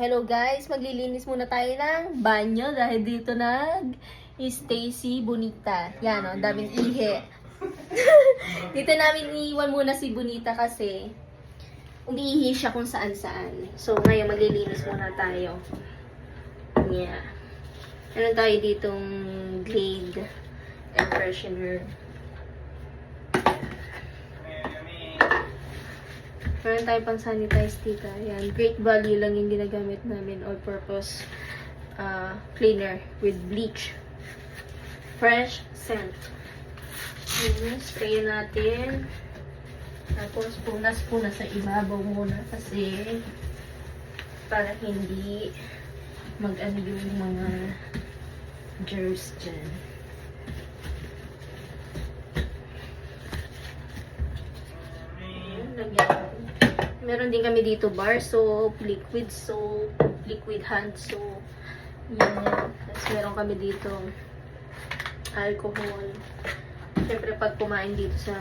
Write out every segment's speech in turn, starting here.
Hello guys, maglilinis muna tayo ng banyo dahil dito Stacy Bonita. Yan o, daming ihe. Dito namin iiwan muna si Bonita kasi umiihi siya kung saan saan. So ngayon maglilinis muna tayo. Yeah. Meron tayo ditong Glade air freshener. Meron tayo pang sanitize dito. Ayan. Great Value lang yung ginagamit namin. All-purpose cleaner with bleach. Fresh scent. Spray natin. Tapos punas-punas sa ibabaw muna kasi para hindi mag-ano yung mga germs dyan. Lagyan. Meron din kami dito bar soap, liquid hand soap. Yan. Tapos meron kami dito alcohol. Siyempre pag kumain dito sa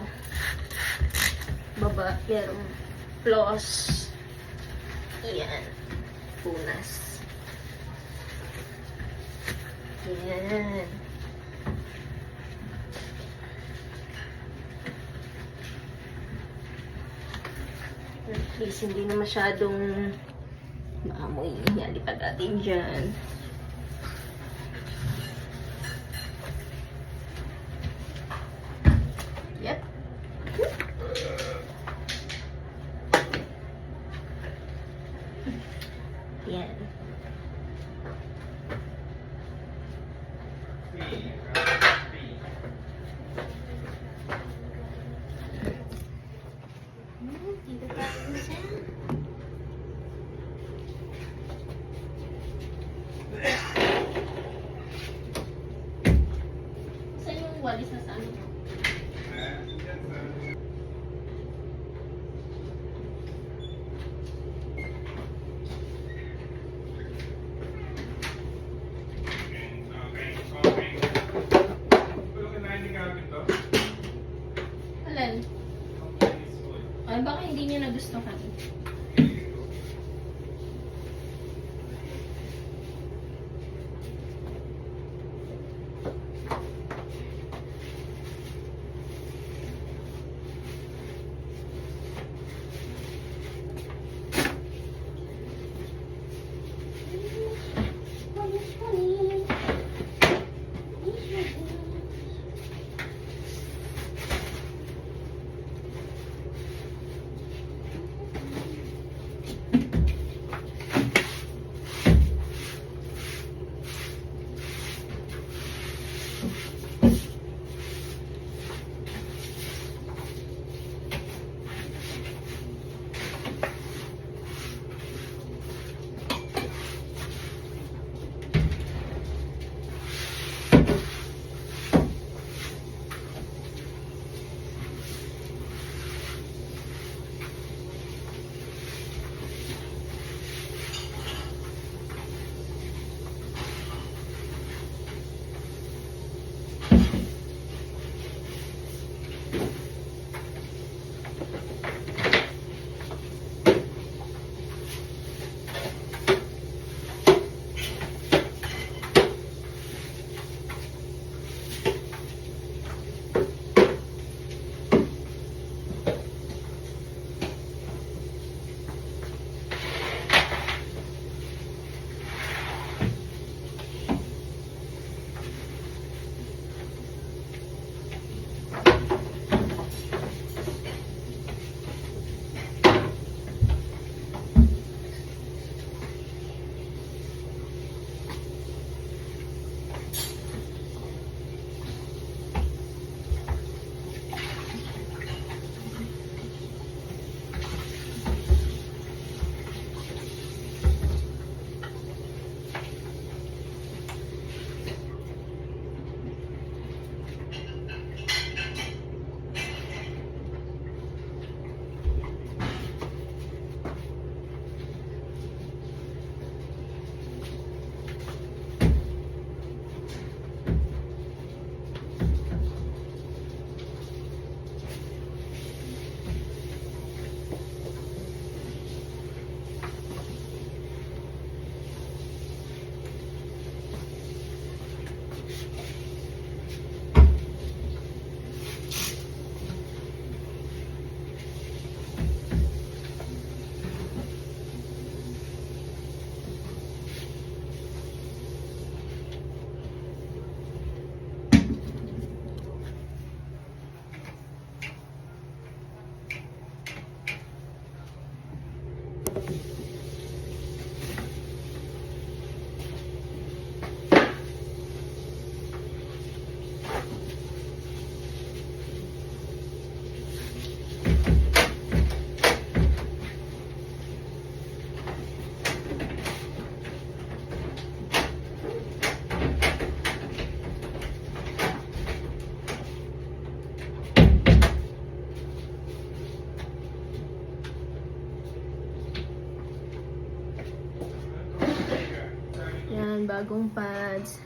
baba, merong floss. Yan. Punas. Yan. At least hindi na masyadong maamoy. Yalipad natin dyan. Yep. Yan. Dito tayo siya. Saan yung walis na saan? Alin? Ay, baka hindi niya nagustuhan. Yan, bagong pads.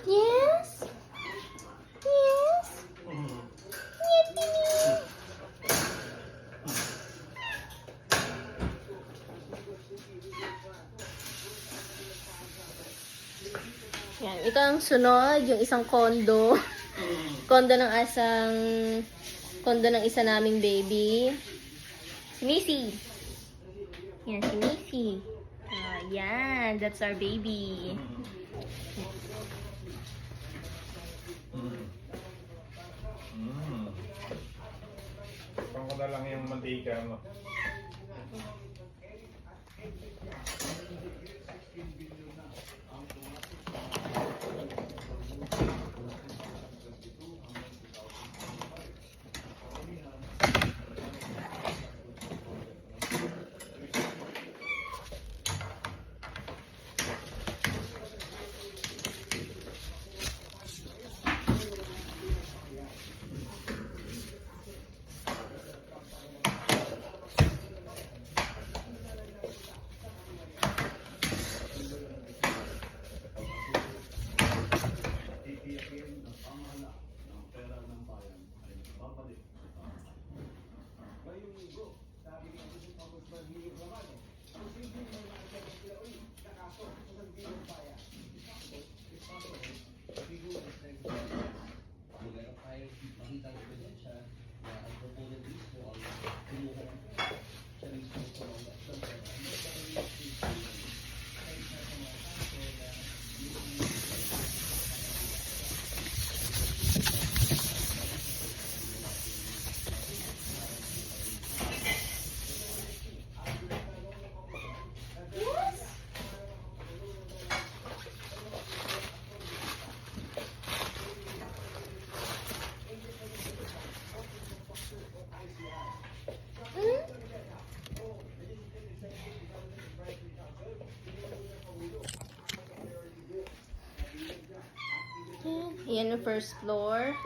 Yes? Yes? Yan, ito ang sunod, yung isang kondo. Kondo ng isa naming baby. Si Missy. Yan, si Missy. Yan, that's our baby. Pang ko na lang yung mantika mo. Yan yung first floor.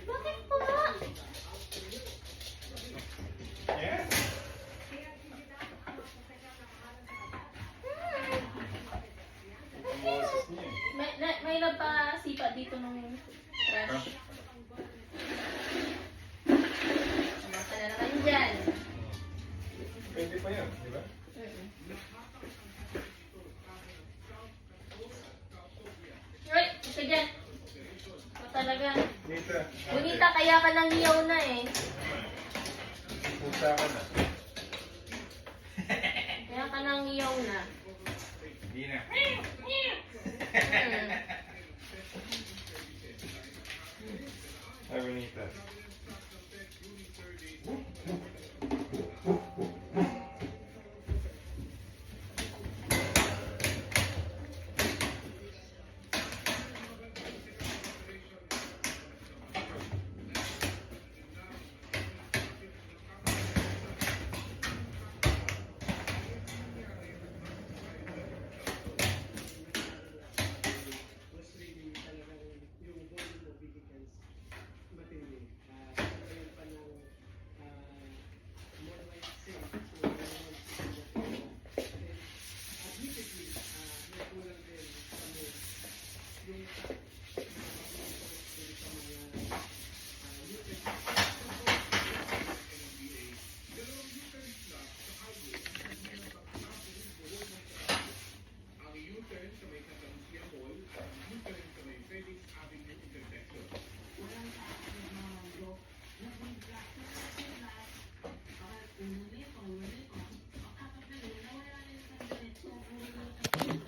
Bakit po? Yes? Ang boses niya eh. May nagpasipa dito ng trash. Baka na naman dyan. Pwede pa yan, di ba? Right, isa dyan. O talaga. Nita. Bonita, kaya ka nang iyaw na eh. Pusa ka na. Kaya ka nang iyaw na. Hindi na. Ay, Bonita.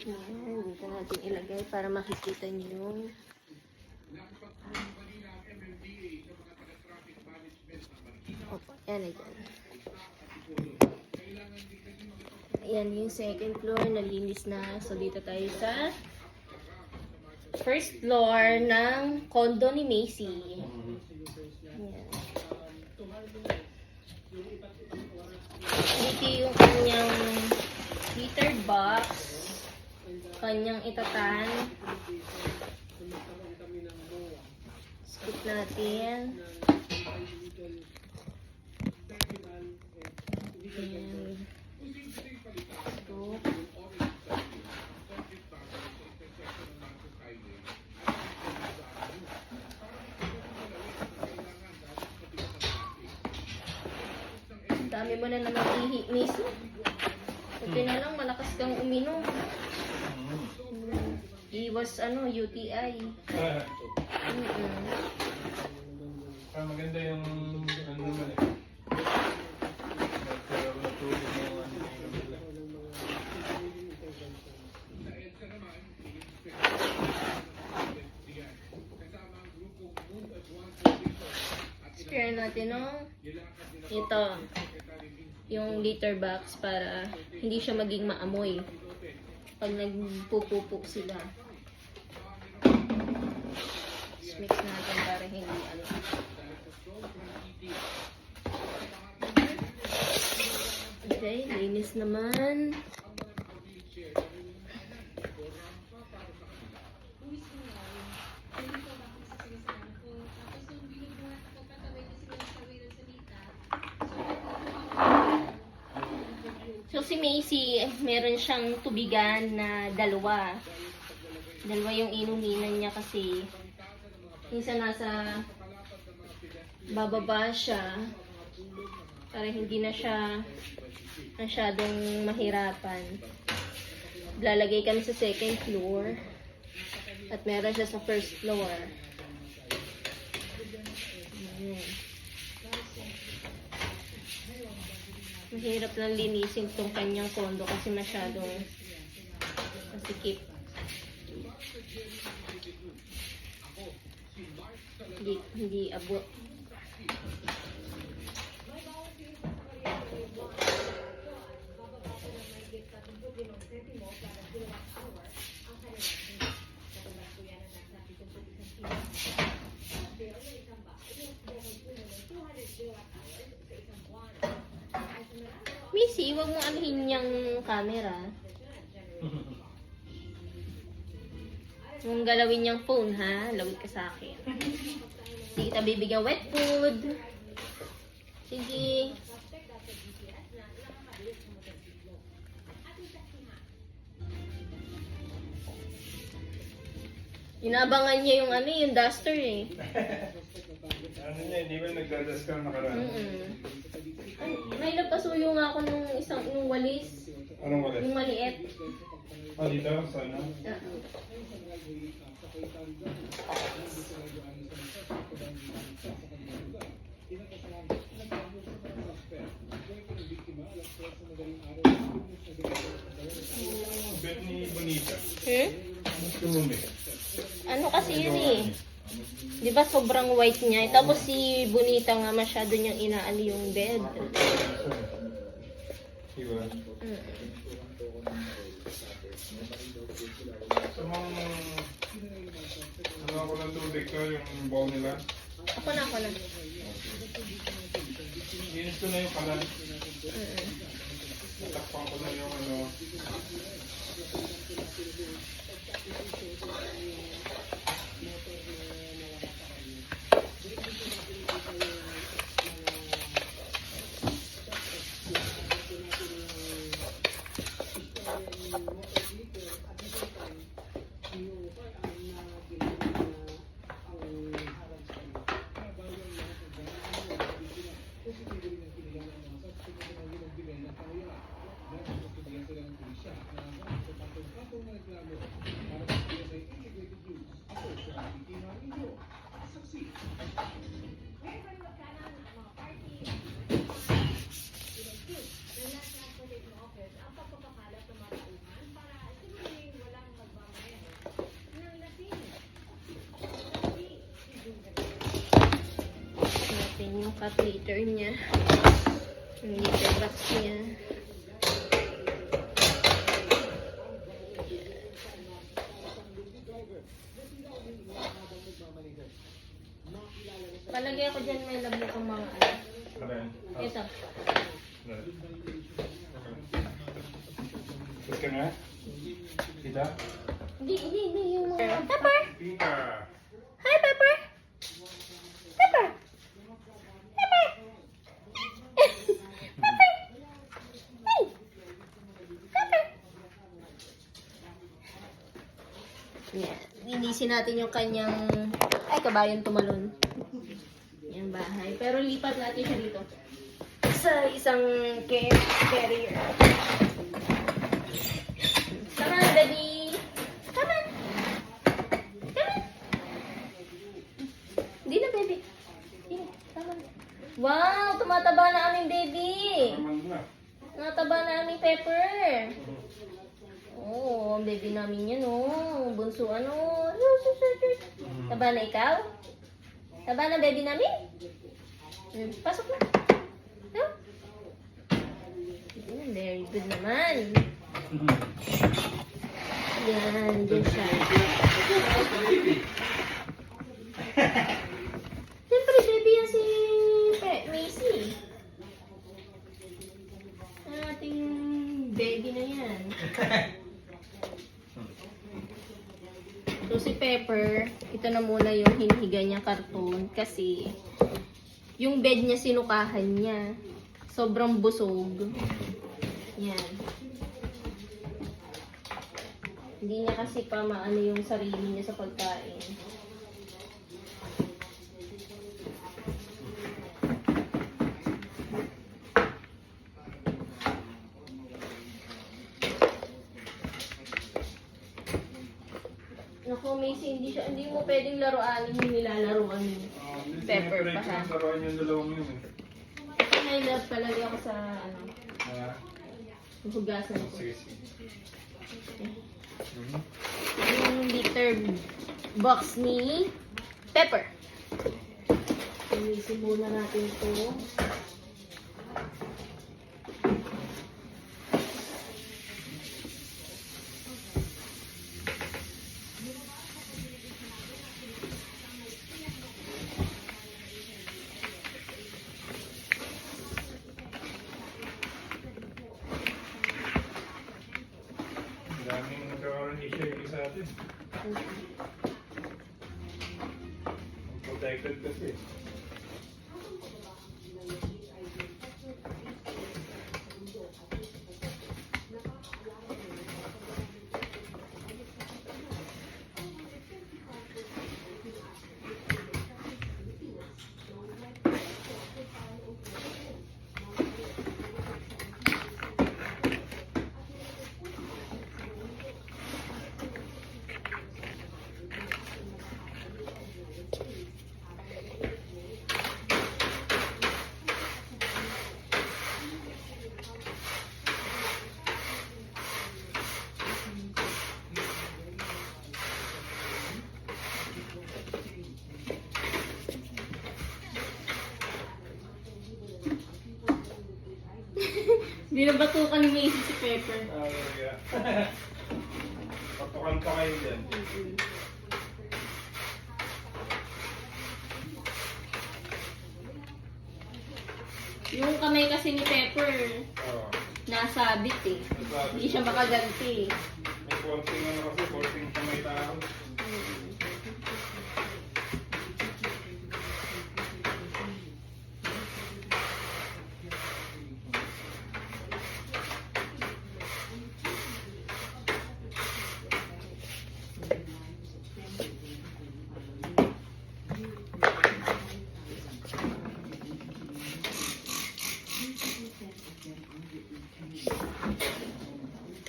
Ayan, dito natin ilagay para makikita niyo yung opo, yan na dyan. Ayan yung second floor, nalinis na. So dito tayo sa first floor ng condo ni Macy. Ayan. Dito yung kanyang heater box, kanyang itatan. Scoop natin. And scoop. Ang dami mo na naman ihi, miss. Buti na lang, malakas kang uminom. Iwas UTI. Maganda yung ano naman eh. Nagkaroon na tubig ng inom nila. Spare natin ito, yung litter box para hindi siya maging maamoy pag nagpupupok sila. Mix natin para hindi Okay, linis naman. So si Macy, meron siyang tubigan na dalawa. Dalawa yung inuminan niya kasi minsan nasa bababa siya para hindi na siya masyadong mahirapan. Lalagay kami sa second floor at meron siya sa first floor. Mahirap lang linisin itong kanyang kondo kasi masyadong masikip. Hindi abot. Missy, huwag mo anuhin yung camera. Huwag galawin yung phone, ha? Lawit ka sa akin. Sige, kita bibigyan wet food. Sige. Inabangan niya yung yung duster eh. Ano niya, hindi ba nagdadas ka nakaraan? Ay, may napasuyo nga ako nung walis. Anong wala? Yung maliit. Dito? Sana? Bet ni Bonita. Gusto mo ba? Ano kasi yun eh. Di ba sobrang white niya? Tapos si Bonita nga masyado niyang inaali yung bed. Diba? So, ako ng tubig ko, yung bowl nila. Ako na. Linis ko na yung kalan. Natakpan ko na yung yung cup liter niya. Yung liter box niya. Palagay ako dyan may labo kang mga Ito. Gusto ka na? Kita? Hindi. Yung mga... Pepper! Pika! Hi, Pepper! Ayusin natin yung kanyang... Ay, kabayan tumalon. Yung bahay. Pero lipat natin siya dito. Sa isang carrier. Come on, baby! Come on! Come on! Hindi na, baby. Hindi na. Come on. Wow! Tumataba na aming baby! Naman na. Tumataba na aming pepper! Oh, ang baby namin yan, oh. Bunso, ano. Taba na ikaw? Taba na baby namin? Pasok na. No? Very good naman. Yan, dyan siya. Siyempre, baby yan si Macy. Ang ating baby na yan. So si Pepper, ito na muna yung hinihiga niyang karton kasi yung bed niya sinukahan niya. Sobrang busog. Yan. Hindi niya kasi pa maano yung sarili niya sa pagkain. Naku, Macy, hindi mo pwedeng laruanin yung nilalaruan ni Pepper pa ha. Laruan yung dalawang yun eh. I love palagi ako sa ano, Ah, hugasan ko. sige, sige. Yung litter box ni Pepper. Linisin muna natin ito. Daming nagkakaroon issue yung isa atin. Protected kasi. Binabatukan ni Macy si Pepper. Ah, talaga. Patukan pa kayo dyan. Yung kamay kasi ni Pepper, Oo. nasabit eh. Hindi siya makaganti. May forcing ano kasi, forcing sa may tao.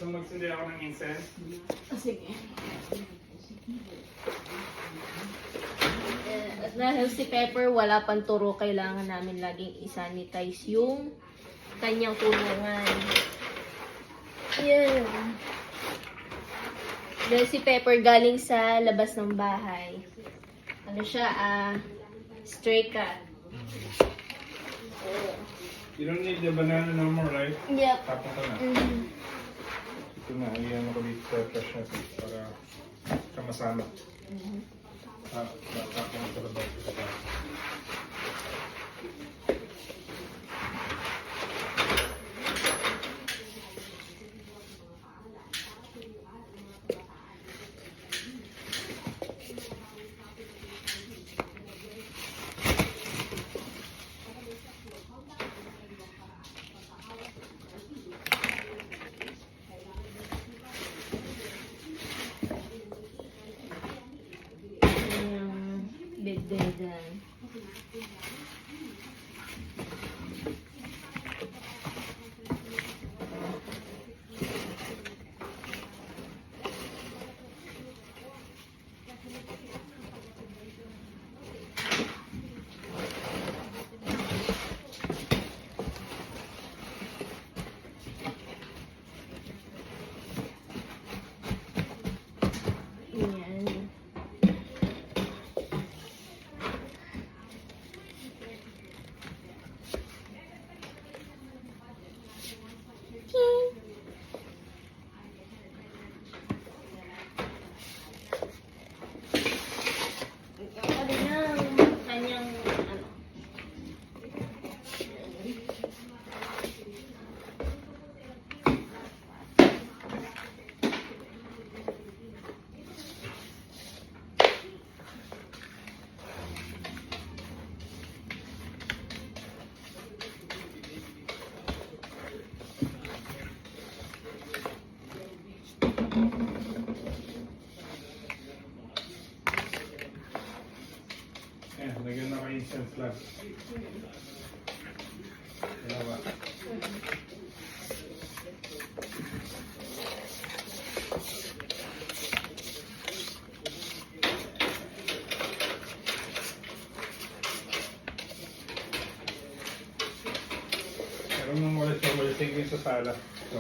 So magsindi ako ng incense. Sige. At dahil si Pepper wala pang turo, kailangan namin laging isanitize yung kanyang kulungan. Yan. Dahil si Pepper galing sa labas ng bahay. Ano siya, stray cat. You don't need the banana no more, right? Yep. Tapos ka na. Ito na, iyan ako dito sa trash natin para kamasama. Tapos ko sa labas. Ganyan. Yan. Sabi niya, kanyang ano. Ayan, lagyan na kayo incense lang. Dalawa. Pero nung wala tigil sa sala. Ito.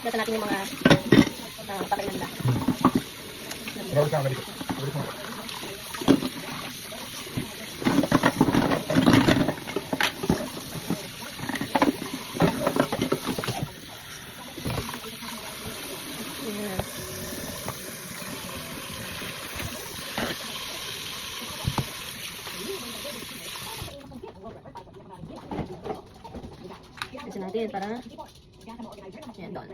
Dito natin yung mga papel na nila. Bawal ka dito. Bawal ka. Yes. Kasi natin para yan doon.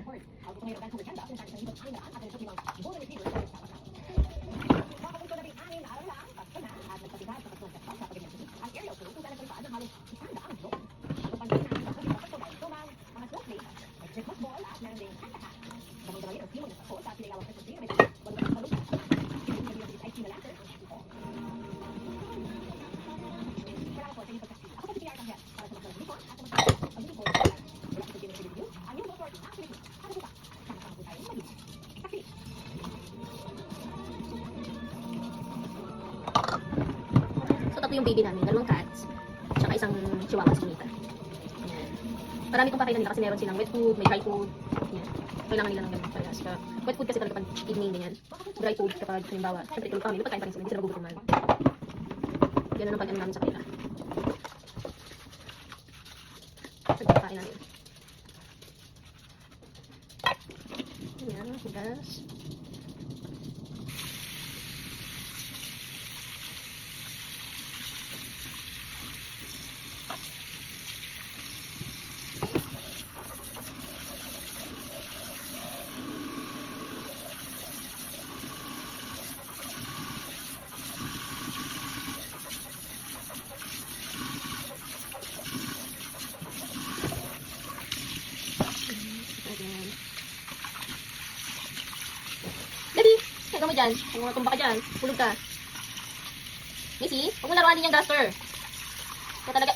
Ito yung baby namin, dalawang cats, tsaka isang chihuahua si Nita. Ayan. Marami itong pakailan nila kasi meron silang wet food, may dry food. Ayan. Kailangan nila ng ganun parehas. Wet food kasi talaga pag evening din yan. Dry food kapag halimbawa, syempre tulog kami, may pagkain pa rin sila, hindi sila magugutuman. Yan ang pag-ano namin sa kanila. Sa pagkain namin. Ayan, hugas. Daddy, hanggang mo dyan. Kung matumba ka dyan, hulog ka. Missy, huwag mo laruan din yung duster. Ito talaga.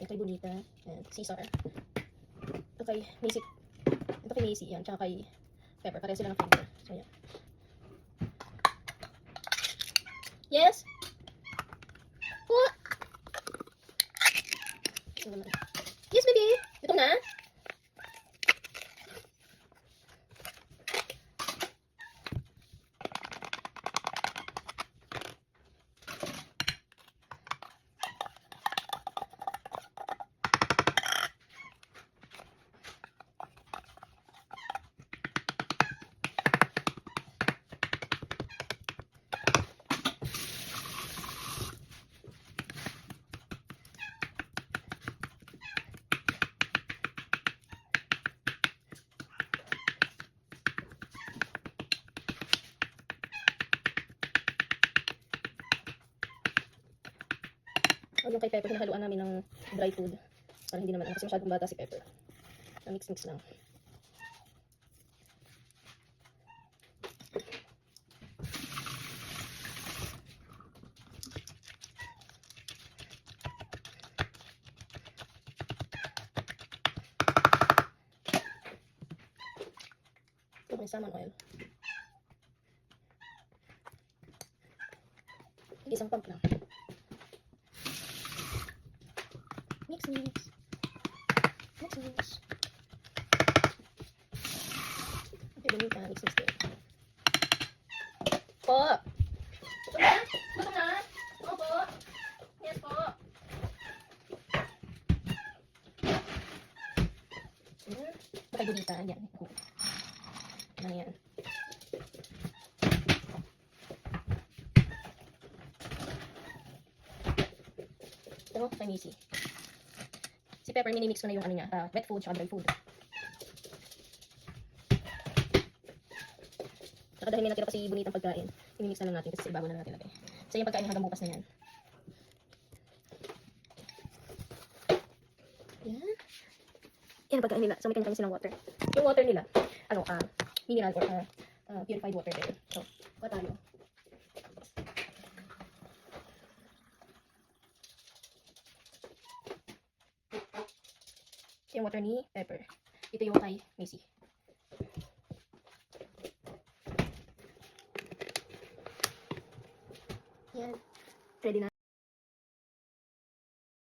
Ito kay Bonita. Ayan, Caesar. Ito kay Macy. Ito kay Macy. Yan. Tsaka kay Pepper. Pareho sila ng flavor. So, yan. Yes? What? Yes, baby. Ito na. O yung kay Pepper, hinahaluan namin ng dry food. Para hindi naman, kasi masyadong bata si Pepper. Na mix-mix lang. Ito may salmon oil. Isang pump lang. Mix, mix. Mix, mix. Okay, Bonita. Mix, mix din. Po! Ito na? Ito na? Opo. Yes po. Ito kay Bonita. Yan. Ano yan? Ito kay Macy. Si Pepper, minimix ko na yung ano niya, wet food, tsaka dry food. Tsaka dahil may natira pa si Bonitang pagkain, minimix na lang natin kasi sa ibabaw na natin lagay. So yung pagkain hanggang bukas na yan. Yan. Yan ang pagkain nila. So may kanya silang water. Yung water nila, ano, mineral or purified water din. So, kuha tayo. Yung water ni Pepper. Ito yung kay Macy.